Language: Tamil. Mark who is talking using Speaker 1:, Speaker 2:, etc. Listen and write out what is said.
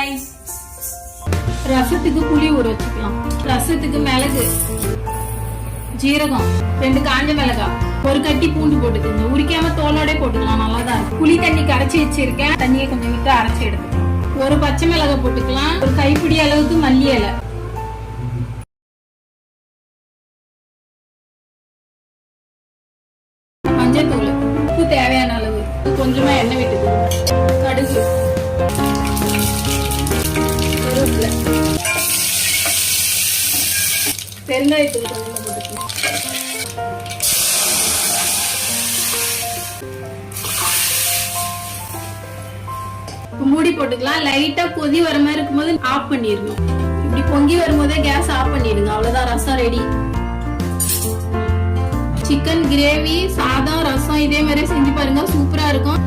Speaker 1: गाइस ரசத்துக்கு புளி ஊற வச்சுக்கலாம். ரசத்துக்கு மிளகு, ஜீரகம், 2 காஞ்ச மிளகாய், ஒரு கட்டி பூண்டு போட்டுக்கோங்க. உரிக்காம தோலோட போட்டுக்கலாம், நல்லாதான் இருக்கும். புளி தண்ணி கரைச்சி வச்சிருக்கேன், தண்ணியை கொஞ்சம் விட்டு அரைச்சி எடுத்துக்கலாம். ஒரு பச்சை மிளகாய் போட்டுக்கலாம். ஒரு கைப்பிடி அளவுக்கு மல்லி இலை, மஞ்சத்தூள், உப்பு தேவையான அளவு, கொஞ்சமா எண்ணெய் விட்டுக்கணும், கடுகு, கருவேப்பிலை, பெருங்காயத்தூள் கொஞ்சமா போட்டுக்கலாம். மூடி போட்டுக்கலாம். லைட்டா கொதி வர மாதிரி இருக்கும்போது ஆஃப் பண்ணிடணும். இப்படி பொங்கி வரும்போதே கேஸ் ஆஃப் பண்ணிடுங்க. அவ்வளவுதான், ரசம் ரெடி. சிக்கன் கிரேவி, சாதம், ரசம் இதே மாதிரி செஞ்சு பாருங்க, சூப்பரா இருக்கும்.